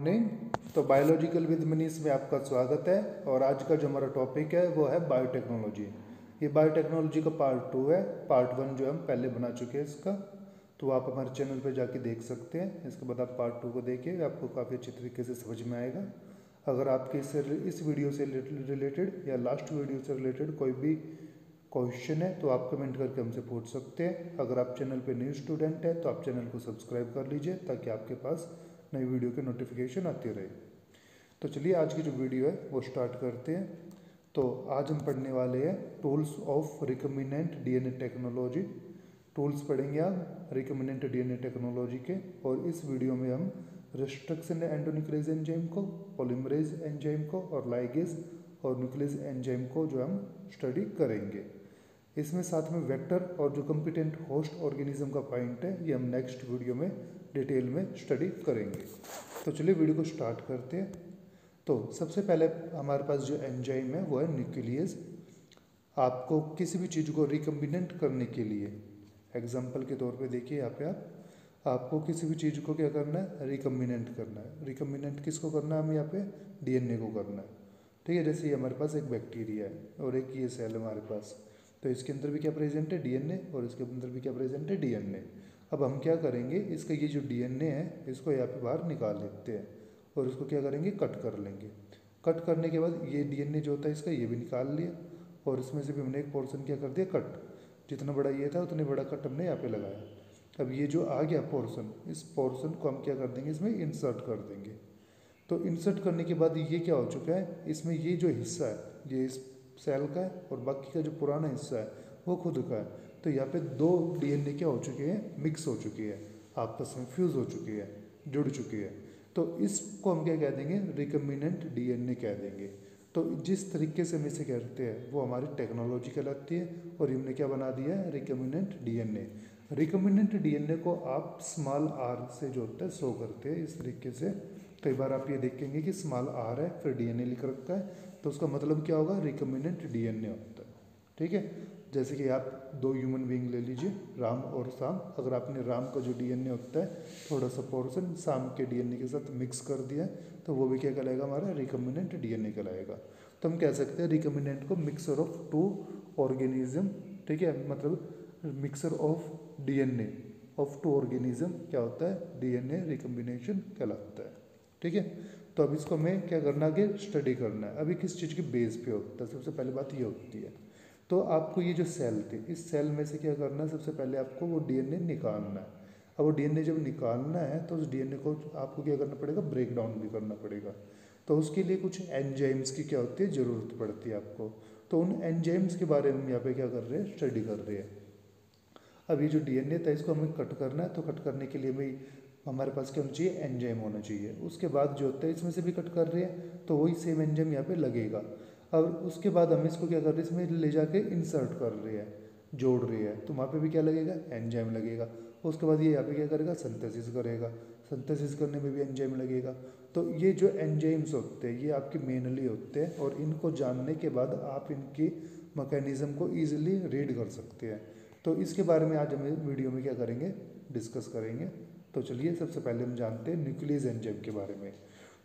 Morning. तो biological with Manish में आपका स्वागत है और आज का जो हमारा टॉपिक है वो है बायोटेक्नोलॉजी। ये बायोटेक्नोलॉजी का पार्ट 2 है। पार्ट 1 जो हम पहले बना चुके हैं इसका, तो आप हमारे चैनल पे जाके देख सकते हैं। इसके बाद आप पार्ट 2 को देखिए, आपको काफ़ी अच्छे तरीके से समझ में आएगा। अगर आपके इस वीडियो से रिलेटेड या लास्ट वीडियो से रिलेटेड कोई भी क्वेश्चन है तो आप कमेंट करके हमसे पूछ सकते हैं। अगर आप चैनल पे न्यू स्टूडेंट है तो आप चैनल को सब्सक्राइब कर लीजिए ताकि आपके पास नई वीडियो के नोटिफिकेशन आती रहे। तो चलिए आज की जो वीडियो है वो स्टार्ट करते हैं। तो आज हम पढ़ने वाले हैं tools of recombinant DNA technology. Tools पढ़ेंगे आप रिकम्बिनेंट डीएनए टेक्नोलॉजी के, और इस वीडियो में हम रिस्ट्रक्शन एंडोन्यूक्लियस एंजाइम को, पॉलीमरेज एंजाइम को और लाइगेज और न्यूक्लियस एंजाइम को जो हम स्टडी करेंगे। इसमें साथ में वेक्टर और जो कंपिटेंट होस्ट ऑर्गेनिज्म का पॉइंट है ये हम नेक्स्ट वीडियो में डिटेल में स्टडी करेंगे। तो चलिए वीडियो को स्टार्ट करते हैं। तो सबसे पहले हमारे पास जो एंजाइम है वो है न्यूक्लियस। आपको किसी भी चीज़ को रिकम्बिनेंट करने के लिए, एग्जाम्पल के तौर पे देखिए यहाँ पे आपको किसी भी चीज़ को क्या करना है, रिकम्बिनेंट करना है। रिकम्बिनेंट किसको करना है, हमें यहाँ पे डीएनए को करना है। ठीक है, जैसे ये हमारे पास एक बैक्टीरिया है और एक ये सेल है हमारे पास, तो इसके अंदर भी क्या प्रेजेंट है, डीएनए, और इसके अंदर भी क्या प्रेजेंट है, डीएनए। अब हम क्या करेंगे, इसका ये जो डीएनए है इसको यहाँ पे बाहर निकाल लेते हैं और इसको क्या करेंगे, कट कर लेंगे। कट करने के बाद ये डीएनए जो होता है इसका ये भी निकाल लिया और इसमें से भी हमने एक पोर्शन क्या कर दिया, कट। जितना बड़ा ये था उतने बड़ा कट हमने यहाँ पे लगाया। अब ये जो आ गया पोर्शन, इस पोर्शन को हम क्या कर देंगे, इसमें इंसर्ट कर देंगे। तो इंसर्ट करने के बाद ये क्या हो चुका है, इसमें ये जो हिस्सा है ये इस सेल का है और बाकी का जो पुराना हिस्सा है वो खुद का है। तो यहाँ पे दो डीएनए क्या हो चुके हैं, मिक्स हो चुकी है, आपस में फ्यूज हो चुकी है, जुड़ चुकी है। तो इसको हम क्या कह देंगे, रिकम्बिनेंट डीएनए कह देंगे। तो जिस तरीके से हम इसे कहते हैं वो हमारी टेक्नोलॉजी कहलाती है और हमने क्या बना दिया है, रिकम्बिनेंट डीएनए। रिकम्बिनेंट डीएनए को आप स्मॉल आर से जो होता है शो करते हैं इस तरीके से। कई बार आप ये देखेंगे कि स्मॉल आर है फिर डीएनए लिख रखा है, तो उसका मतलब क्या होगा, रिकम्बिनेंट डीएनए होता है। ठीक है, जैसे कि आप दो ह्यूमन बीइंग ले लीजिए, राम और शाम। अगर आपने राम का जो डीएनए होता है थोड़ा सा पोर्शन शाम के डीएनए के साथ मिक्स कर दिया तो वो भी क्या कहलाएगा, हमारा रिकम्बिनेंट डीएनए कहलाएगा। तो हम कह सकते हैं रिकम्बिनेंट को मिक्सर ऑफ टू ऑर्गेनिज्म, ठीक है, मतलब mixer of DNA of two organism क्या होता है, डीएनए रिकम्बिनेशन कहलाता है। ठीक है, तो अब इसको हमें क्या करना, आगे स्टडी करना है। अभी किस चीज़ के बेस पे होता है, सबसे पहले बात ये होती है। तो आपको ये जो सेल थे, इस सेल में से क्या करना है, सबसे पहले आपको वो डीएनए निकालना है। अब वो डीएनए जब निकालना है तो उस डीएनए को आपको क्या करना पड़ेगा, ब्रेक डाउन भी करना पड़ेगा। तो उसके लिए कुछ एंजाइम्स की क्या होती है, ज़रूरत पड़ती है आपको। तो उन एंजाइम्स के बारे में यहाँ पे क्या कर रहे हैं, स्टडी कर रहे हैं। अब ये जो डीएनए था इसको हमें कट करना है, तो कट करने के लिए भाई हमारे पास क्या होना चाहिए, एंजाइम होना चाहिए। उसके बाद जो होता है इसमें से भी कट कर रहे हैं तो वही सेम एंजाइम यहाँ पे लगेगा। और उसके बाद हम इसको क्या कर रहे हैं, इसमें ले जाके इंसर्ट कर रहे हैं, जोड़ रहे हैं, तो वहाँ पे भी क्या लगेगा, एंजाइम लगेगा। उसके बाद ये यहाँ पे क्या करेगा, सिंथेसिस करेगा, सिंथेसिस करने में भी एंजाइम लगेगा। तो ये जो एंजाइम्स होते हैं ये आपके मेनली होते हैं, और इनको जानने के बाद आप इनकी मैकेनिज्म को ईजिली रीड कर सकते हैं। तो इसके बारे में आज हम वीडियो में क्या करेंगे, डिस्कस करेंगे। तो चलिए सबसे पहले हम जानते हैं न्यूक्लियस एंजाइम के बारे में।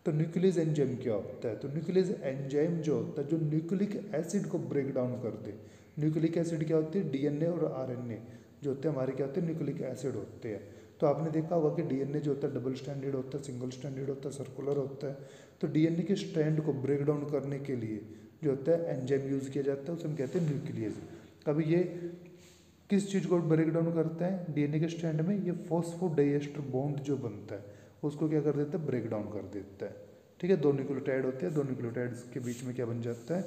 तो न्यूक्लियस एंजाइम क्या होता है, तो न्यूक्लियस एंजाइम जो होता है जो न्यूक्लिक एसिड को ब्रेक डाउन कर दे। न्यूक्लिक एसिड क्या होती है, डीएनए और आरएनए जो होते हैं हमारे क्या होते हैं, न्यूक्लिक एसिड होते हैं। तो आपने देखा होगा कि डीएनए जो होता है डबल स्टैंडर्ड होता है, सिंगल स्टैंडर्ड होता है, सर्कुलर होता है। तो डीएनए के स्ट्रैंड को ब्रेक डाउन करने के लिए जो होता है एंजाइम यूज़ किया जाता है, उसे हम कहते हैं न्यूक्लियस। अब ये किस चीज़ को ब्रेक डाउन करता है, डीएनए के स्ट्रैंड में ये फॉस्फोडाइएस्टर बॉन्ड जो बनता है उसको क्या कर देता है, ब्रेक डाउन कर देता है। ठीक है, दो न्यूक्लियोटाइड होते हैं, दो न्यूक्लियोटाइड्स के बीच में क्या बन जाता है,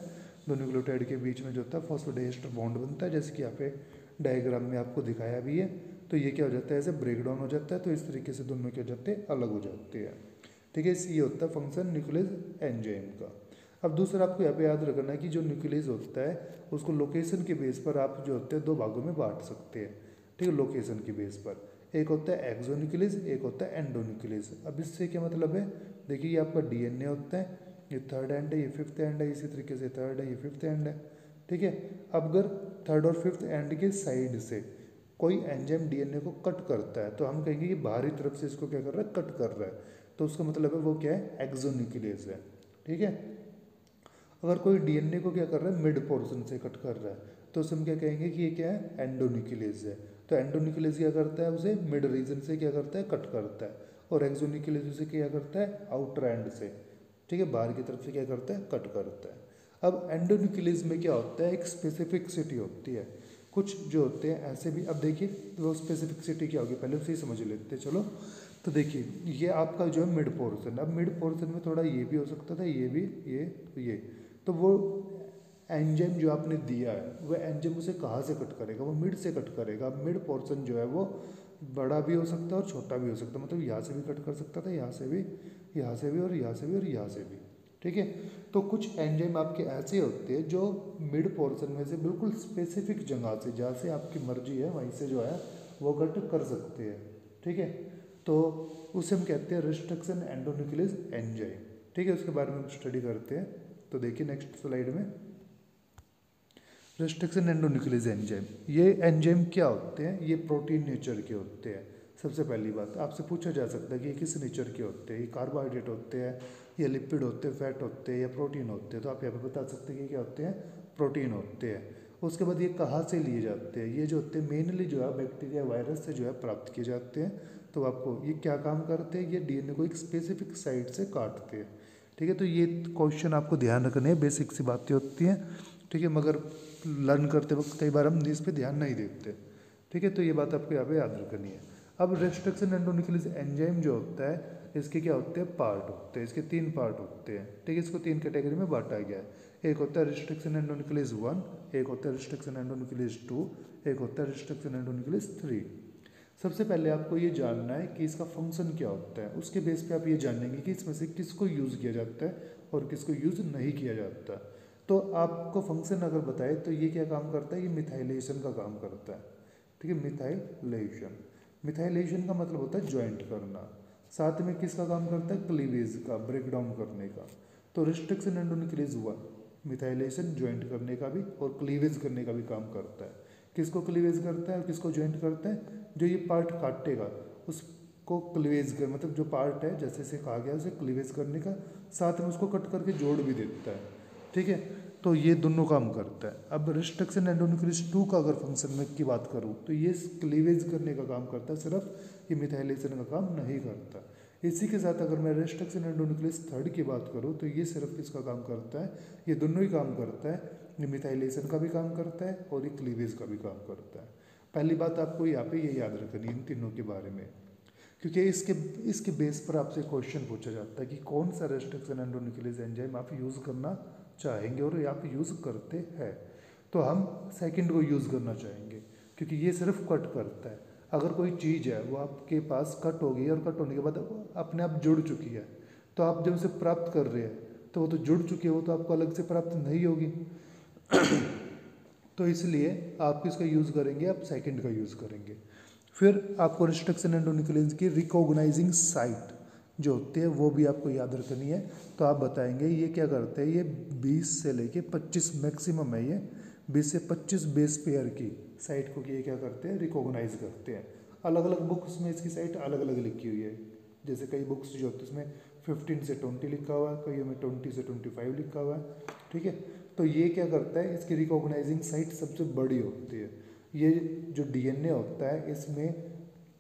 दो न्यूक्लियोटाइड के बीच में जो होता है फॉस्फोडाइएस्टर बॉन्ड बनता है, जैसे कि यहाँ पे डायग्राम में आपको दिखाया भी है। तो ये क्या हो जाता है, ऐसे ब्रेक डाउन हो जाता है, तो इस तरीके से दोनों क्या हो जाते हैं, अलग हो जाते हैं। ठीक है, ये होता है फंक्शन न्यूक्लियस एंजाइम का। अब दूसरा आपको यहाँ पे याद रखना है कि जो न्यूक्लियस होता है उसको लोकेशन के बेस पर आप जो होते हैं दो भागों में बांट सकते हैं। ठीक है, लोकेशन के बेस पर एक होता है एक्सोन्यूक्लियस, एक होता है एंडोन्यूक्लियस। अब इससे क्या मतलब है, देखिए ये आपका डीएनए होता है, ये थर्ड एंड है, ये फिफ्थ एंड है, इसी तरीके से थर्ड है, ये फिफ्थ एंड है। ठीक है, अब अगर थर्ड और फिफ्थ एंड के साइड से कोई एंजाइम डीएनए को कट करता है तो हम कहेंगे कि बाहरी तरफ से इसको क्या कर रहा है, कट कर रहा है। तो उसका मतलब है वो क्या है, एक्सोन्यूक्लियस है। ठीक है, अगर कोई डीएनए को क्या कर रहा है, मिड पोर्शन से कट कर रहा है, तो उसे हम क्या कहेंगे कि ये क्या है, एंडोन्यूक्लियस है। तो एंडोन्यूक्लियस क्या करता है, उसे मिड रीजन से क्या करता है, कट करता है, और एक्सोन्यूक्लियस उसे क्या करता है, आउटर एंड से, ठीक है, बाहर की तरफ से क्या करता है, कट करता है। अब एंडोन्यूक्लियस में क्या होता है, एक स्पेसिफिसिटी होती है, कुछ जो होते हैं ऐसे भी। अब देखिए वो स्पेसिफिसिटी क्या होगी, पहले उसे ही समझ लेते हैं। चलो, तो देखिए ये आपका जो है मिड पोर्शन, अब मिड पोर्शन में थोड़ा ये भी हो सकता था, ये भी, ये, तो वो एंजाइम जो आपने दिया है, वो एंजाइम उसे कहाँ से कट करेगा, वो मिड से कट करेगा। अब मिड पोर्शन जो है वो बड़ा भी हो सकता है और छोटा भी हो सकता है, मतलब यहाँ से भी कट कर सकता था, यहाँ से भी, यहाँ से भी, और यहाँ से भी, और यहाँ से भी। ठीक है, तो कुछ एंजाइम आपके ऐसे होते हैं जो मिड पोर्शन में से बिल्कुल स्पेसिफिक जगह से, जहाँ से आपकी मर्जी है वहीं से जो है वो कट कर सकते हैं। ठीक है, तो उसे हम कहते हैं रिस्ट्रिक्शन एंडोन्यूक्लियस एंजाइम। ठीक है, उसके बारे में हम स्टडी करते हैं। तो देखिए नेक्स्ट स्लाइड में, रिस्ट्रिक्शन एंडोन्यूक्लियस एंजाइम, ये एंजाइम क्या होते हैं, ये प्रोटीन नेचर के होते हैं। सबसे पहली बात आपसे पूछा जा सकता है कि ये किस नेचर के होते हैं, ये कार्बोहाइड्रेट होते हैं, या लिपिड होते हैं, फैट होते हैं, या प्रोटीन होते हैं। तो आप यहाँ पे बता सकते हैं कि क्या होते हैं, प्रोटीन होते हैं। उसके बाद ये कहाँ से लिए जाते हैं, ये जो होते हैं मेनली जो है बैक्टीरिया वायरस से जो है प्राप्त किए जाते हैं। तो आपको ये क्या काम करते हैं, ये डीएनए को एक स्पेसिफिक साइट से काटते हैं। ठीक है, तो ये क्वेश्चन आपको ध्यान रखने हैं, बेसिक सी बातें होती हैं। ठीक है, मगर लर्न करते वक्त कई बार हम इस पर ध्यान नहीं देते। ठीक है, तो ये बात आपको यहाँ पे याद रखनी है। अब रिस्ट्रिक्शन एंडोन्यूक्लियस एंजाइम जो होता है, इसके क्या होते हैं, पार्ट होते हैं, इसके 3 पार्ट होते हैं। ठीक है, इसको 3 कैटेगरी में बांटा गया है। एक होता है रिस्ट्रिक्शन एंडोन्यूक्लियस 1, एक होता है रिस्ट्रिक्शन एंडोन्यूक्लियस 2, एक होता है रिस्ट्रिक्शन एंडोन्यूक्लियस 3। सबसे पहले आपको ये जानना है कि इसका फंक्शन क्या होता है, उसके बेस पे आप ये जानेंगे कि इसमें से किसको यूज़ किया जाता है और किसको यूज़ नहीं किया जाता। तो आपको फंक्शन अगर बताए तो ये क्या काम करता है, ये मिथाइलेशन का काम करता है। ठीक है, मिथाइलेशन, मिथाइलेशन का मतलब होता है ज्वाइंट करना। साथ में किसका काम करता है, क्लीवेज का, ब्रेक डाउन करने का। तो रिस्ट्रिक्शन एंडोन्यूक्लियस 1 मिथाइलेशन ज्वाइंट करने का भी और क्लीवेज करने का भी काम करता है। किसको क्लीवेज करता है और किसको ज्वाइंट करता है, जो ये पार्ट काटेगा उसको क्लीवेज कर, मतलब जो पार्ट है जैसे से कहा गया उसे क्लीवेज करने का, साथ में उसको कट करके जोड़ भी देता है। ठीक है, तो ये दोनों काम करता है। अब रिस्ट्रिक्शन एंडोन्यूक्लियस 2 का अगर फंक्शन में की बात करूँ तो ये क्लीवेज करने का काम करता है, सिर्फ ये मिथाइलेशन का काम नहीं करता। इसी के साथ अगर मैं रिस्ट्रिक्शन एंडोन्यूक्लियस 3 की बात करूँ तो ये सिर्फ किसका काम करता है, ये दोनों ही काम करता है, ये मिथाइलेशन का भी काम करता है और ये क्लीवेज का भी काम करता है। पहली बात आपको यहाँ पे ये याद रखनी है इन तीनों के बारे में, क्योंकि इसके बेस पर आपसे क्वेश्चन पूछा जाता है कि कौन सा रिस्ट्रिक्शन एंडोन्यूक्लियस एंजाइम आप यूज़ करना चाहेंगे और आप यूज़ करते हैं। तो हम सेकंड को यूज़ करना चाहेंगे, क्योंकि ये सिर्फ कट करता है। अगर कोई चीज़ है वो आपके पास कट हो गई और कट होने के बाद अपने आप जुड़ चुकी है, तो आप जब उसे प्राप्त कर रहे हैं तो वो तो जुड़ चुकी है, वो तो आपको अलग से प्राप्त नहीं होगी। तो इसलिए आप किसका यूज़ करेंगे, आप सेकंड का यूज़ करेंगे। फिर आपको रिस्ट्रिक्शन एंडोन्यूक्लियस की रिकॉग्नाइजिंग साइट जो होती है वो भी आपको याद रखनी है। तो आप बताएंगे ये क्या करते हैं, ये 20 से लेके 25 मैक्सिमम है, ये 20 से 25 बेस पेयर की साइट को ये क्या करते हैं, रिकॉग्नाइज करते हैं। अलग अलग बुक्स में इसकी साइट अलग अलग लिखी हुई है, जैसे कई बुक्स जो होती है उसमें 15 से 20 लिखा हुआ है, कई में 20 से 25 लिखा हुआ है। ठीक है, तो ये क्या करता है, इसकी रिकॉग्नाइजिंग साइट सबसे बड़ी होती है। ये जो डीएनए होता है इसमें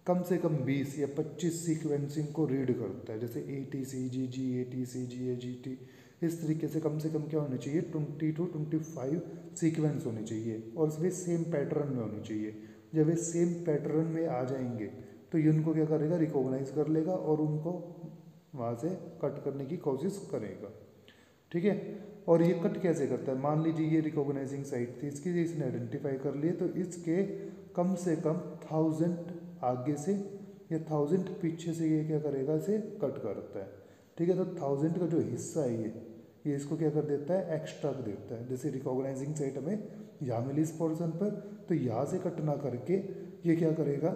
कम से कम 20 या 25 सीक्वेंसिंग को रीड करता है, जैसे ATCGG, ATCG, AGT, इस तरीके से कम क्या होनी चाहिए, 20 to 25 सीक्वेंस होनी चाहिए, और इसमें सेम पैटर्न में होनी चाहिए। जब ये सेम पैटर्न में आ जाएंगे तो ये उनको क्या करेगा, रिकॉग्नाइज कर लेगा और उनको वहाँ से कट करने की कोशिश करेगा। ठीक है, और ये कट कैसे करता है, मान लीजिए ये रिकॉग्नाइजिंग साइट थी इसकी, इसने आइडेंटिफाई कर लिए, तो इसके कम से कम 1000 आगे से या 1000 पीछे से ये क्या करेगा, इसे कट करता है। ठीक है, तो 1000 का जो हिस्सा है ये इसको क्या कर देता है, एक्स्ट्रा कर देता है। जैसे रिकॉग्नाइजिंग साइट हमें यहाँ मिली इस पोर्शन पर, तो यहाँ से कट ना करके ये क्या करेगा,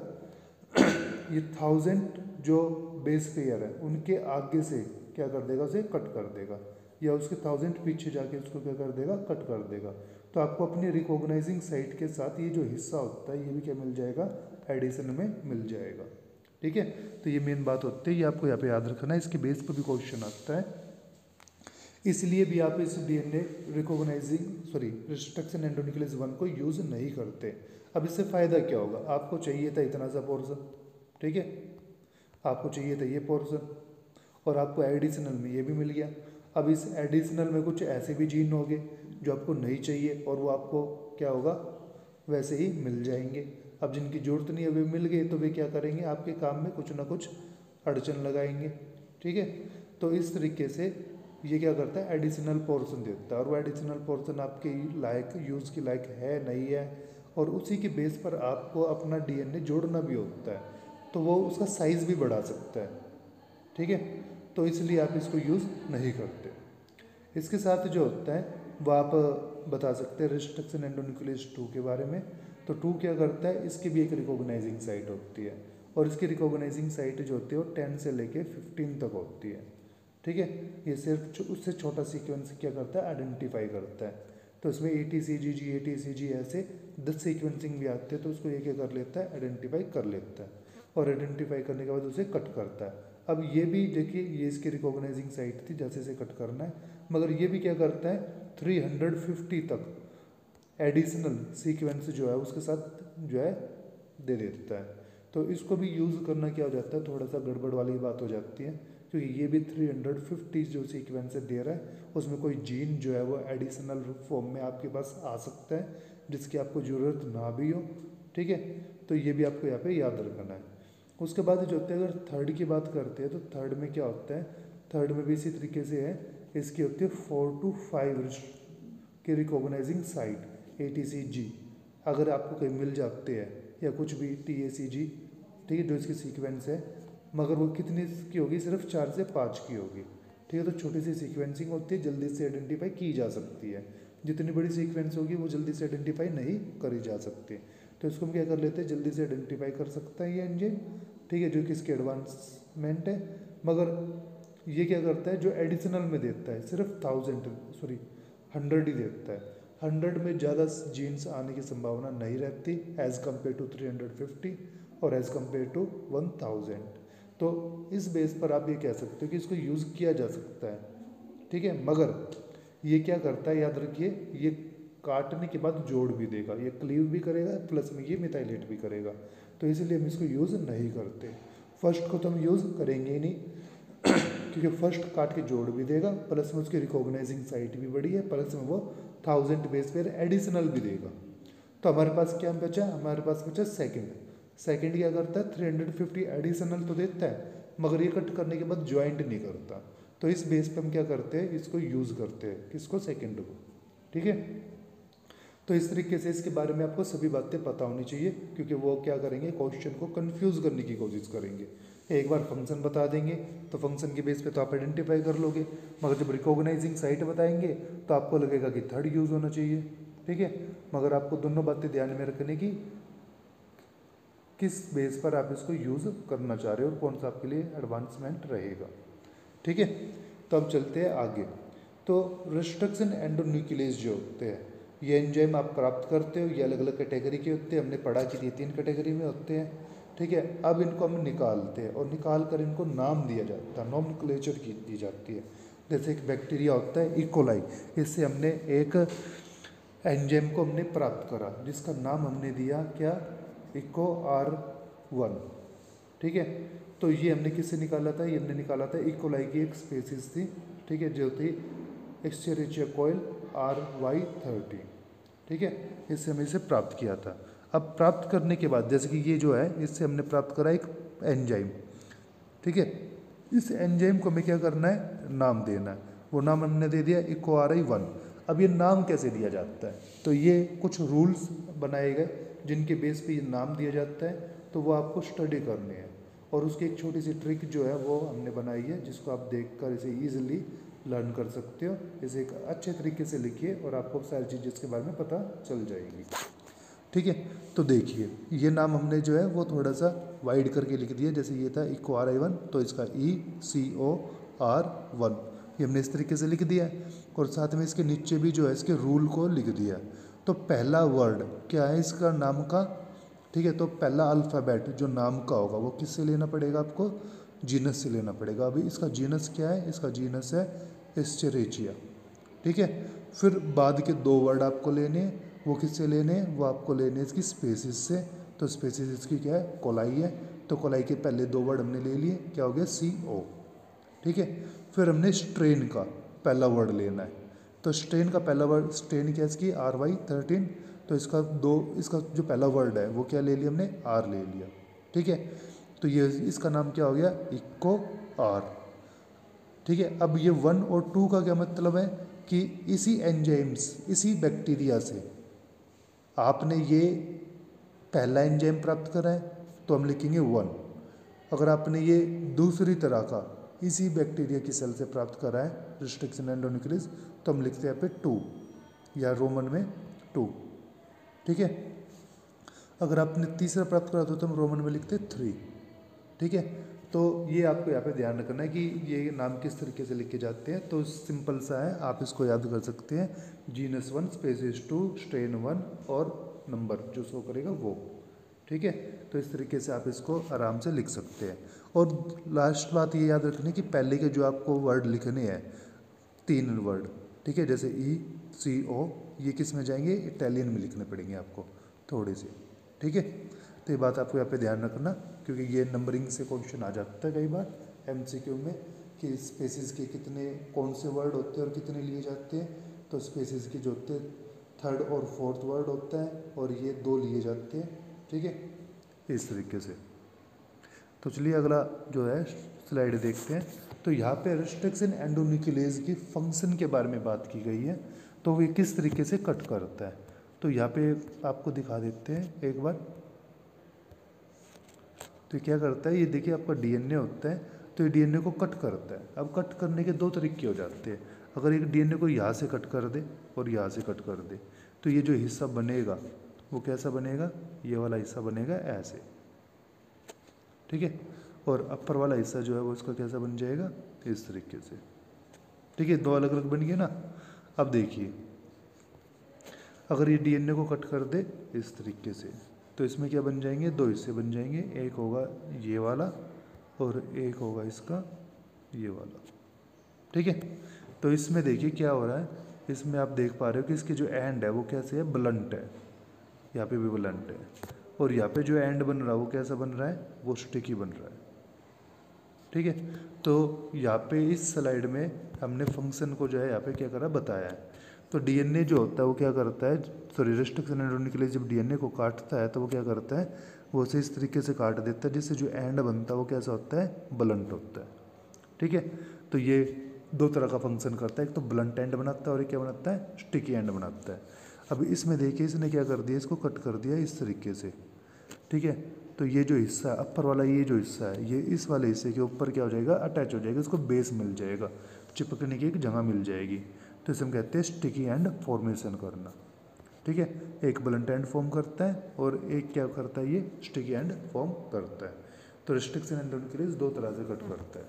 ये 1000 जो बेस पेयर है उनके आगे से क्या कर देगा, उसे कट कर देगा, या उसके 1000 पीछे जाके उसको क्या कर देगा, कट कर देगा। तो आपको अपनी रिकॉग्नाइजिंग साइट के साथ ये जो हिस्सा होता है ये भी क्या मिल जाएगा, एडिशन में मिल जाएगा। ठीक है, तो ये मेन बात होती है, ये आपको यहाँ पे याद रखना है, इसके बेस पर भी क्वेश्चन आता है। इसलिए भी आप इस डीएनए रिस्ट्रक्शन एंडोन्यूक्लियस 1 को यूज़ नहीं करते। अब इससे फ़ायदा क्या होगा, आपको चाहिए था इतना सा पोर्शन, ठीक है, आपको चाहिए था ये पोर्शन, और आपको एडिशनल में ये भी मिल गया। अब इस एडिशनल में कुछ ऐसे भी जीन होंगे जो आपको नहीं चाहिए, और वो आपको क्या होगा, वैसे ही मिल जाएंगे। अब जिनकी ज़रूरत नहीं है वे मिल गए, तो वे क्या करेंगे, आपके काम में कुछ ना कुछ अड़चन लगाएंगे, ठीक है। तो इस तरीके से ये क्या करता है, एडिशनल पोर्शन देता है, और वो एडिशनल पोर्शन आपके लायक, यूज़ के लायक है नहीं है, और उसी के बेस पर आपको अपना डीएनए जोड़ना भी होता है, तो वो उसका साइज़ भी बढ़ा सकता है, ठीक है। तो इसलिए आप इसको यूज़ नहीं करते। इसके साथ जो होता है वो आप बता सकते हैं रिस्ट्रक्शन एंडोन्यूक्लियस 2 के बारे में। तो 2 क्या करता है, इसकी भी एक रिकॉग्नाइजिंग साइट होती है, और इसकी रिकॉग्नाइजिंग साइट जो होती है वो 10 से लेके 15 तक होती है, ठीक है। ये सिर्फ उससे छोटा सीक्वेंस क्या करता है, आइडेंटिफाई करता है। तो इसमें ATCG ऐसे 10 सीक्वेंसिंग भी आते हैं, तो उसको ये क्या कर लेता है, आइडेंटिफाई कर लेता है, और आइडेंटिफाई करने के बाद उसे कट करता है। अब ये भी देखिए, ये इसकी रिकॉग्नाइजिंग साइट थी, जैसे इसे कट करना है, मगर ये भी क्या करता है, 350 तक एडिशनल सीक्वेंस जो है उसके साथ जो है दे देता है। तो इसको भी यूज़ करना क्या हो जाता है, थोड़ा सा गड़बड़ वाली बात हो जाती है, क्योंकि ये भी 350 जो सीक्वेंस दे रहा है, उसमें कोई जीन जो है वो एडिशनल फॉर्म में आपके पास आ सकता है, जिसकी आपको ज़रूरत ना भी हो, ठीक है। तो ये भी आपको यहाँ पे याद रखना है। उसके बाद जो होता है, अगर थर्ड की बात करते हैं, तो थर्ड में क्या होता है, थर्ड में भी इसी तरीके से है, इसकी होती है 4 to 5 की रिकॉग्नाइजिंग साइट ATCG, अगर आपको कहीं मिल जाते हैं, या कुछ भी TACG, ठीक है, जो इसकी सीक्वेंस है, मगर वो कितनी की होगी, सिर्फ 4 से 5 की होगी, ठीक है। तो छोटी सी सीक्वेंसिंग होती है, जल्दी से आइडेंटिफाई की जा सकती है, जितनी बड़ी सीक्वेंस होगी वो जल्दी से आइडेंटिफाई नहीं करी जा सकती। तो इसको हम क्या कर लेते हैं, जल्दी से आइडेंटिफाई कर सकता है ये एंजाइम, ठीक है, जो कि इसकी एडवांसमेंट है। मगर ये क्या करता है, जो एडिशनल में देता है सिर्फ 100 ही देता है, 100 में ज़्यादा जीन्स आने की संभावना नहीं रहती, एज़ कम्पेयर टू 350 और एज़ कम्पेयर टू 1000। तो इस बेस पर आप ये कह सकते हो कि इसको यूज़ किया जा सकता है, ठीक है। मगर ये क्या करता है, याद रखिए, ये काटने के बाद जोड़ भी देगा, ये क्लीव भी करेगा, प्लस में ये मिथाइलेट भी करेगा, तो इसलिए हम इसको यूज़ नहीं करते। फर्स्ट को तो हम यूज़ करेंगे ही नहीं क्योंकि फर्स्ट काट के जोड़ भी देगा, प्लस में उसकी रिकॉग्नाइजिंग साइट भी बड़ी है, प्लस में वो 1000 बेस पर एडिशनल भी देगा। तो हमारे पास क्या बचा, हमारे पास बचा सेकंड क्या करता है, 350 एडिशनल तो देता है, मगर ये कट करने के बाद ज्वाइंट नहीं करता। तो इस बेस पे हम क्या करते हैं, इसको यूज़ करते हैं, किसको, सेकंड को, ठीक है। तो इस तरीके से इसके बारे में आपको सभी बातें पता होनी चाहिए, क्योंकि वो क्या करेंगे, क्वेश्चन को कंफ्यूज करने की कोशिश करेंगे। एक बार फंक्शन बता देंगे तो फंक्शन के बेस पे तो आप आइडेंटिफाई कर लोगे, मगर जब रिकॉग्नाइजिंग साइट बताएंगे तो आपको लगेगा कि थर्ड यूज़ होना चाहिए, ठीक है। मगर आपको दोनों बातें ध्यान में रखने की, किस बेस पर आप इसको यूज़ करना चाह रहे हो और कौन सा आपके लिए एडवांसमेंट रहेगा, ठीक है। तो अब चलते हैं आगे। तो रिस्ट्रक्शन एंडोन्यूक्लियस जो होते हैं, ये एंजाइम आप प्राप्त करते हो, ये अलग अलग कैटेगरी के होते हैं, हमने पढ़ा कि ये 3 कैटेगरी में होते हैं, ठीक है। अब इनको हम निकालते हैं, और निकाल कर इनको नाम दिया जाता है, नॉमेनक्लेचर की दी जाती है। जैसे एक बैक्टीरिया होता है इकोलाई, इससे हमने एक एंजाइम को हमने प्राप्त करा, जिसका नाम हमने दिया क्या, इको R1, ठीक है। तो ये हमने किससे निकाला था, ये हमने निकाला था इकोलाई की एक स्पेसीज थी, ठीक है, जो थी एस्चेरिचिया कोइल RY30, ठीक है। इससे हमने इसे प्राप्त किया था। अब प्राप्त करने के बाद, जैसे कि ये जो है, इससे हमने प्राप्त करा एक एंजाइम, ठीक है। इस एंजाइम को हमें क्या करना है, नाम देना है। वो नाम हमने दे दिया इको RI1। अब ये नाम कैसे दिया जाता है, तो ये कुछ रूल्स बनाए गए जिनके बेस पे ये नाम दिया जाता है, तो वो आपको स्टडी करने हैं, और उसकी एक छोटी सी ट्रिक जो है वो हमने बनाई है, जिसको आप देखकर इसे ईजिली लर्न कर सकते हो। इसे एक अच्छे तरीके से लिखिए और आपको सारी चीज़ इसके बारे में पता चल जाएगी, ठीक है। तो देखिए, ये नाम हमने जो है वो थोड़ा सा वाइड करके लिख दिया, जैसे ये था इको RI1, तो इसका ECOR1 ये हमने इस तरीके से लिख दिया, और साथ में इसके नीचे भी जो है इसके रूल को लिख दिया। तो पहला वर्ड क्या है इसका नाम का, ठीक है। तो पहला अल्फ़ाबेट जो नाम का होगा वो किससे लेना पड़ेगा आपको, जीनस से लेना पड़ेगा। अभी इसका जीनस क्या है, इसका जीनस है एस्चेरिचिया। ठीक है। फिर बाद के 2 वर्ड आपको लेने हैं, वो किससे लेने हैं, वो आपको लेने हैं इसकी स्पेसिस से। तो स्पेसिस इसकी क्या है, कोलाई है। तो कोलाई के पहले 2 वर्ड हमने ले लिए, क्या हो गया CO। ठीक है। फिर हमने स्ट्रेन का पहला वर्ड लेना है। तो स्ट्रेन का पहला वर्ड, स्ट्रेन क्या है इसकी RY13। तो इसका जो पहला वर्ड है वो क्या ले लिया हमने, R ले लिया। ठीक है। तो ये इसका नाम क्या हो गया, इको R। ठीक है। अब ये 1 और 2 का क्या मतलब है कि इसी एंजाइम्स, इसी बैक्टीरिया से आपने ये पहला एंजाइम प्राप्त करा है तो हम लिखेंगे 1। अगर आपने ये दूसरी तरह का इसी बैक्टीरिया की सेल से प्राप्त करा है रिस्ट्रिक्शन एंडोन्यूक्लियस, तो हम लिखते हैं यहाँ पे 2 या रोमन में 2। ठीक है। अगर आपने तीसरा प्राप्त करा तो हम रोमन में लिखते हैं 3। ठीक है। तो ये आपको यहाँ पे ध्यान रखना है कि ये नाम किस तरीके से लिखे जाते हैं। तो सिंपल सा है, आप इसको याद कर सकते हैं, जीनस 1 स्पेसिस 2 स्ट्रेन 1 और नंबर जो शो करेगा वो। ठीक है। तो इस तरीके से आप इसको आराम से लिख सकते हैं। और लास्ट बात ये याद रखनी कि पहले के जो आपको वर्ड लिखने हैं 3 वर्ड, ठीक है, जैसे ECO, ये किस में जाएंगे, इटालियन में लिखने पड़ेंगे आपको थोड़े से। ठीक है। तो ये बात आपको यहाँ पे ध्यान रखना, क्योंकि ये नंबरिंग से क्वेश्चन आ जाता है कई बार MCQ में कि स्पेसिस के कितने कौन से वर्ड होते हैं और कितने लिए जाते हैं। तो स्पेसिस के जो होते हैं 3rd और 4th वर्ड होता है और ये 2 लिए जाते हैं। ठीक है, इस तरीके से। तो चलिए अगला जो है स्लाइड देखते हैं। तो यहाँ पे रिस्ट्रिक्शन एंडोन्यूक्लियस की फंक्शन के बारे में बात की गई है, तो वो किस तरीके से कट करता है। तो यहाँ पे आपको दिखा देते हैं एक बार। तो क्या करता है, ये देखिए आपका DNA होता है, तो ये DNA को कट करता है। अब कट करने के 2 तरीके हो जाते हैं। अगर एक DNA को यहाँ से कट कर दे और यहाँ से कट कर दे, तो ये जो हिस्सा बनेगा वो कैसा बनेगा, ये वाला हिस्सा बनेगा ऐसे। ठीक है। और अपर वाला हिस्सा जो है वो इसका कैसा बन जाएगा, इस तरीके से। ठीक है, 2 अलग अलग बन गए ना। अब देखिए अगर ये DNA को कट कर दे इस तरीके से, तो इसमें क्या बन जाएंगे, 2 हिस्से बन जाएंगे। एक होगा ये वाला और एक होगा इसका ये वाला। ठीक है। तो इसमें देखिए क्या हो रहा है, इसमें आप देख पा रहे हो कि इसकी जो एंड है वो कैसे है, ब्लंट है। यहाँ पे भी ब्लंट है। और यहाँ पे जो एंड बन रहा है वो कैसा बन रहा है, वो स्टिकी बन रहा है। ठीक है। तो यहाँ पे इस स्लाइड में हमने फंक्शन को जो है यहाँ पे क्या करा बताया है। तो DNA जो होता है वो क्या करता है, सॉरी रिस्ट्रिक्शन एंडोन्यूक्लियस जब DNA को काटता है तो वो क्या करता है, वो उसे इस तरीके से काट देता है जिससे जो एंड बनता है वो कैसा होता है, ब्लंट होता है। ठीक है। तो ये 2 तरह का फंक्शन करता है, एक तो ब्लंट एंड बनाता है और एक क्या बनाता है, स्टिकी एंड बनाता है। अब इसमें देखिए इसने क्या कर दिया, इसको कट कर दिया इस तरीके से। ठीक है। तो ये जो हिस्सा है अपर वाला, ये जो हिस्सा है ये इस वाले हिस्से के ऊपर क्या हो जाएगा, अटैच हो जाएगा, इसको बेस मिल जाएगा, चिपकने की एक जगह मिल जाएगी। तो इसे हम कहते हैं स्टिकी एंड फॉर्मेशन करना। ठीक है। एक ब्लंट एंड फॉर्म करता है और एक क्या करता है, ये स्टिकी एंड फॉर्म करता है। तो रिस्ट्रिक्शन एंडोन्यूक्लियस 2 तरह से कट करता है।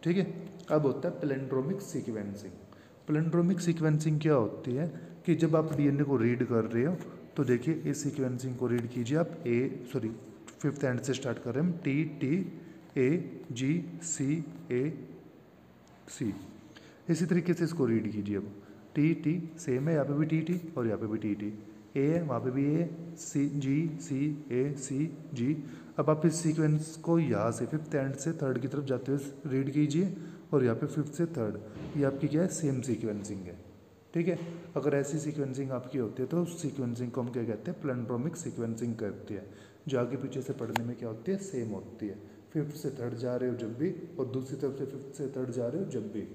ठीक है। अब होता है पैलिंड्रोमिक सीक्वेंसिंग। पैलिंड्रोमिक सीक्वेंसिंग क्या होती है कि जब आप DNA को रीड कर रहे हो तो देखिए इस सीक्वेंसिंग को रीड कीजिए आप 5th एंड से स्टार्ट कर रहे हैं हम, TTAGCAC। इसी तरीके से इसको रीड कीजिए। अब TT सेम है, यहाँ पे भी TT और यहाँ पे भी TT, A है वहाँ पे भी A, CGCACG। अब आप इस सीक्वेंस को यहाँ से 5th एंड से 3rd की तरफ जाते हुए रीड कीजिए और यहाँ पे 5th से 3rd, ये आपकी क्या है, सेम सीक्वेंसिंग है। ठीक है। अगर ऐसी सीक्वेंसिंग आपकी होती है तो उस सीक्वेंसिंग को हम क्या कहते हैं, पैलिंड्रोमिक सीक्वेंसिंग कहते हैं। जो आगे पीछे से पढ़ने में क्या होती है, सेम होती है। 5th से 3rd जा रहे हो जब भी और दूसरी तरफ से 5th से 3rd जा रहे हो जब भी,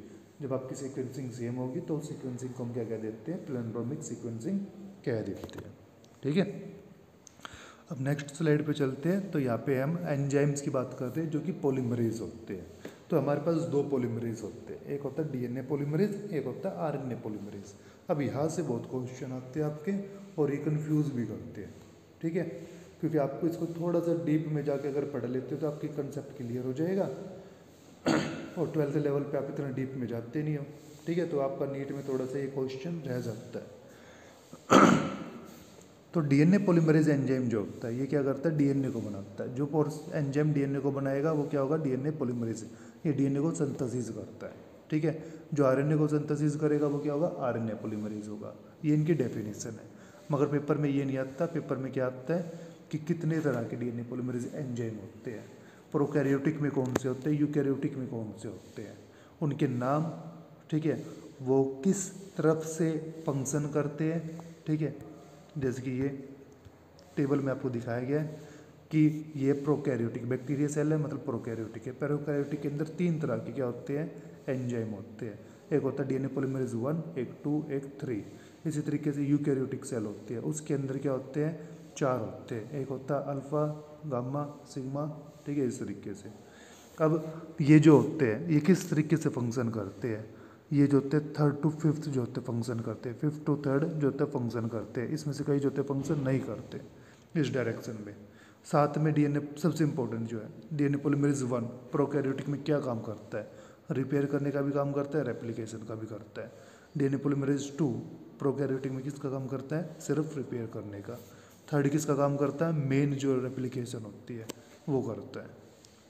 जब आपकी सीक्वेंसिंग सेम होगी तो उस सीक्वेंसिंग को हम क्या कह देते हैं, पैलिंड्रोमिक सीक्वेंसिंग कह देते हैं। ठीक है। अब नेक्स्ट स्लाइड पे चलते हैं। तो यहाँ पे हम एंजाइम्स की बात करते हैं जो कि पॉलीमरेज होते हैं। तो हमारे पास 2 पॉलीमरेज होते हैं, एक होता है DNA पॉलीमरेज, एक होता है RNA पॉलीमरेज। अब यहाँ से बहुत क्वेश्चन आते हैं आपके और ये कंफ्यूज भी करते हैं। ठीक है। क्योंकि आपको इसको थोड़ा सा डीप में जाके अगर पढ़ लेते हो तो आपकी कंसेप्ट क्लियर हो जाएगा और 12th लेवल पे आप इतना डीप में जाते नहीं हो। ठीक है। तो आपका नीट में थोड़ा सा ये क्वेश्चन रह जाता है। तो डीएनए पॉलीमरेज एंजाइम जो होता है ये क्या करता है, डीएनए को बनाता है। जो एंजाइम डीएनए को बनाएगा वो क्या होगा, डीएनए पॉलीमरेज। ये डीएनए को सिंथेसिस करता है, ठीक है। जो आरएनए को सिंथेसिस करेगा वो क्या होगा, आरएनए पॉलीमरेज होगा। ये इनकी डेफिनेशन है। मगर पेपर में ये नहीं आता। पेपर में क्या आता है कि कितने तरह के डीएनए पॉलीमरेज एंजाइम होते हैं, प्रोकैरियोटिक में कौन से होते हैं, यूकैरियोटिक में कौन से होते हैं, उनके नाम, ठीक है, वो किस तरफ से फंक्शन करते हैं, ठीक है। जैसे कि ये टेबल में आपको दिखाया गया है कि ये प्रोकैरियोटिक बैक्टीरिया सेल है, मतलब प्रोकैरियोटिक है। प्रोकैरियोटिक के अंदर 3 तरह के क्या होते हैं, एंजाइम होते हैं। एक होता है डीएनए पॉलीमरेज 1, एक 2, एक 3। इसी तरीके से यूकैरियोटिक सेल होती है, उसके अंदर क्या होते हैं, 4 होते हैं। एक होता है अल्फा, गामा, सिग्मा, ठीक है, इस तरीके से। अब ये जो होते हैं ये किस तरीके से फंक्शन करते हैं, ये जो होते हैं 3rd to 5th जो होते हैं फंक्शन करते हैं, 5th to 3rd जो होते हैं फंक्शन करते हैं। इसमें से कई जो होते हैं फंक्शन नहीं करते इस डायरेक्शन में। साथ में डीएनए सबसे इंपॉर्टेंट जो है डीएनए पॉलीमरेज 1 प्रोकैरियोटिक में क्या काम करता है, रिपेयर करने का भी काम करता है, रेप्लिकेशन का भी करता है। डीएनए पॉलीमरेज 2 प्रोकैरियोटिक में किसका काम करता है, सिर्फ रिपेयर करने का। 3rd किसका काम करता है, मेन जो रेप्लिकेशन होती है वो करता है,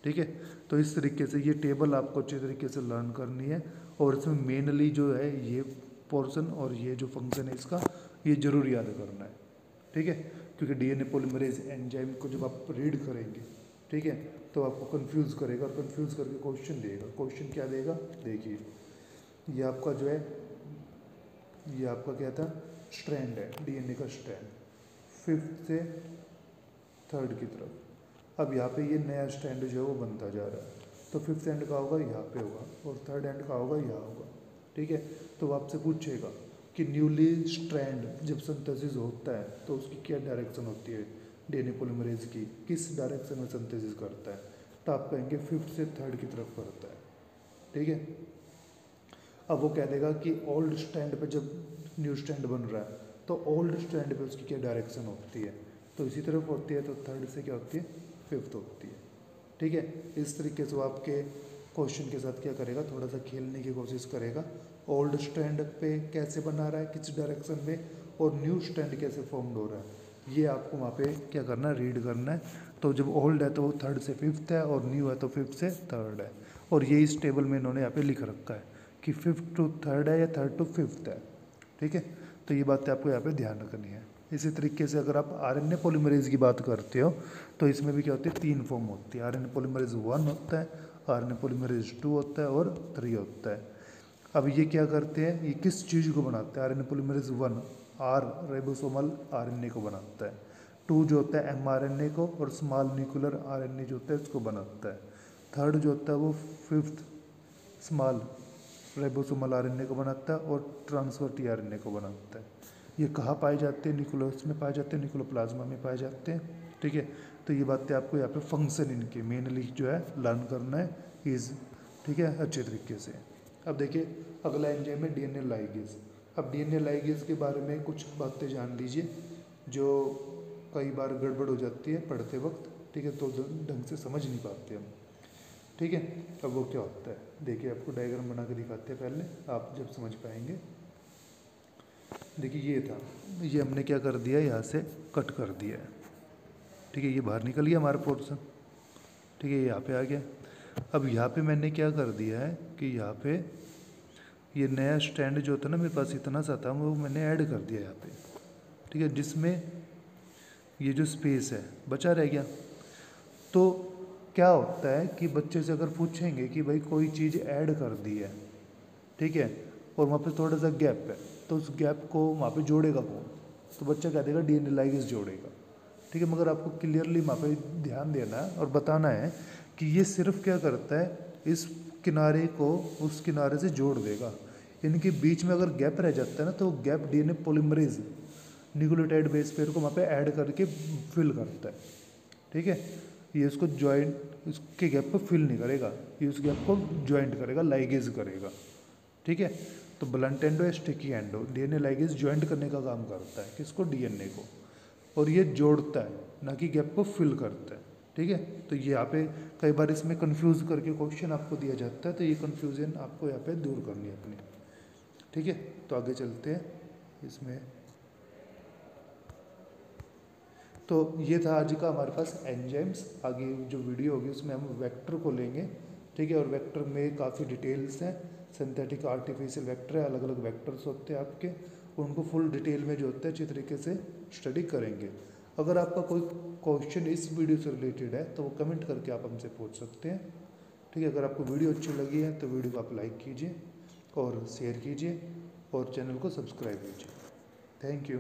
ठीक है। तो इस तरीके से ये टेबल आपको अच्छे तरीके से लर्न करनी है। और इसमें मेनली जो है ये पोर्शन और ये जो फंक्शन है इसका ये जरूर याद करना है, ठीक है। क्योंकि डीएनए पॉलीमरेज एंजाइम को जब आप रीड करेंगे, ठीक है, तो आपको कंफ्यूज करेगा और कंफ्यूज करके क्वेश्चन देगा। क्वेश्चन क्या देगा, देखिए ये आपका जो है ये आपका क्या था, स्ट्रैंड है, डीएनए का स्ट्रैंड 5th से 3rd की तरफ। अब यहाँ पे ये नया स्टैंड जो है वो बनता जा रहा है। तो 5th एंड का होगा यहाँ पे होगा और 3rd एंड का होगा यहाँ होगा, ठीक है। तो वो आपसे पूछेगा कि न्यूली स्ट्रैंड जब सिंथेसिस होता है तो उसकी क्या डायरेक्शन होती है, डीएनए पॉलीमरेज की किस डायरेक्शन में सिंथेसिस करता है। तो आप कहेंगे 5th से 3rd की तरफ करता है, ठीक है। अब वो कह देगा कि ओल्ड स्टैंड पे जब न्यू स्टैंड बन रहा है तो ओल्ड स्टैंड पे उसकी क्या डायरेक्शन होती है, तो इसी तरफ होती है। तो 3rd से क्या होती है, 5th होती है, ठीक है। इस तरीके से वो आपके क्वेश्चन के साथ क्या करेगा, थोड़ा सा खेलने की कोशिश करेगा। ओल्ड स्टैंड पे कैसे बना रहा है, किस डायरेक्शन में, और न्यू स्टैंड कैसे फॉर्म्ड हो रहा है, ये आपको वहाँ पे क्या करना है, रीड करना है। तो जब ओल्ड है तो वो 3rd से 5th है और न्यू है तो 5th से 3rd है। और ये इस टेबल में इन्होंने यहाँ पे लिख रखा है कि 5th to 3rd है या 3rd to 5th है, ठीक है। तो ये बातें आपको यहाँ पे ध्यान रखनी है। इसी तरीके से अगर आप आरएनए पॉलीमरेज की बात करते हो तो इसमें भी क्या होती है, 3 फॉर्म होती है। आरएनए पॉलीमरेज 1 होता है, आरएनए पॉलीमरेज 2 होता है और 3 होता है। अब ये क्या करते हैं, ये किस चीज़ को बनाते हैं, RNA polymerase 1 are ribosomal RNA को बनाता है। 2 जो होता है एमआरएनए को और स्मॉल न्यूक्लियर आरएनए जो होता है इसको बनाता है। 3rd जो होता है वो 5th स्मॉल राइबोसोमल आरएनए को बनाता है और ट्रांसफर टीआरएनए को बनाता है। ये कहाँ पाए जाते हैं, न्यूक्लियस में पाए जाते हैं, न्यूक्लियोप्लाज्मा में पाए जाते हैं, ठीक है। तो ये बातें आपको यहाँ पे फंक्शन इनके मेनली जो है लर्न करना है इज, ठीक है, अच्छे तरीके से। अब देखिए अगला एंजाइम है डीएनए लाइगेज। अब डीएनए लाइगेज के बारे में कुछ बातें जान लीजिए जो कई बार गड़बड़ हो जाती है पढ़ते वक्त, ठीक है, तो ढंग से समझ नहीं पाते हम, ठीक है। अब वो क्या होता है, देखिए आपको डायग्राम बना के दिखाते हैं, पहले आप जब समझ पाएंगे। देखिए ये था, ये हमने क्या कर दिया, यहाँ से कट कर दिया है, ठीक है, ये बाहर निकल गया हमारा पोर्शन, ठीक है, यहाँ पे आ गया। अब यहाँ पे मैंने क्या कर दिया है कि यहाँ पे ये नया स्टैंड जो था ना मेरे पास इतना सा था वो मैंने ऐड कर दिया यहाँ पे, ठीक है, जिसमें ये जो स्पेस है बचा रह गया। तो क्या होता है कि बच्चे से अगर पूछेंगे कि भाई कोई चीज़ ऐड कर दी है, ठीक है, और वहाँ पे थोड़ा सा गैप है, तो उस गैप को वहाँ पे जोड़ेगा कौन, तो बच्चा कह देगा डीएनए लाइगेज जोड़ेगा, ठीक है। मगर आपको क्लियरली वहाँ पे ध्यान देना है और बताना है कि ये सिर्फ क्या करता है, इस किनारे को उस किनारे से जोड़ देगा। इनके बीच में अगर गैप रह जाता है ना तो gap DNA polymerase nucleotide base pair को वहाँ पे ऐड करके फिल करता है, ठीक है। ये इसको ज्वाइंट, इसके गैप को फिल नहीं करेगा, ये उस गैप को ज्वाइंट करेगा, लाइगेज करेगा, ठीक है। तो ब्लंट एंडो या sticky endo, DNA ligase joint करने का काम करता है, किसको, डीएनए को, और ये जोड़ता है ना कि गैप को फिल करता है, ठीक है। तो ये यहाँ पे कई बार इसमें कंफ्यूज करके क्वेश्चन आपको दिया जाता है, तो ये कंफ्यूजन आपको यहाँ पे दूर करनी है अपनी, ठीक है। तो आगे चलते हैं इसमें। तो ये था आज का हमारे पास एंजाइम्स। आगे जो वीडियो होगी उसमें हम वेक्टर को लेंगे, ठीक है। और वेक्टर में काफ़ी डिटेल्स हैं, सिंथेटिक आर्टिफिशियल वेक्टर है, अलग अलग वेक्टर्स होते हैं आपके, उनको फुल डिटेल में जो होता है अच्छी तरीके से स्टडी करेंगे। अगर आपका कोई क्वेश्चन इस वीडियो से रिलेटेड है तो वो कमेंट करके आप हमसे पूछ सकते हैं, ठीक है। अगर आपको वीडियो अच्छी लगी है तो वीडियो को आप लाइक कीजिए और शेयर कीजिए और चैनल को सब्सक्राइब कीजिए। Thank you.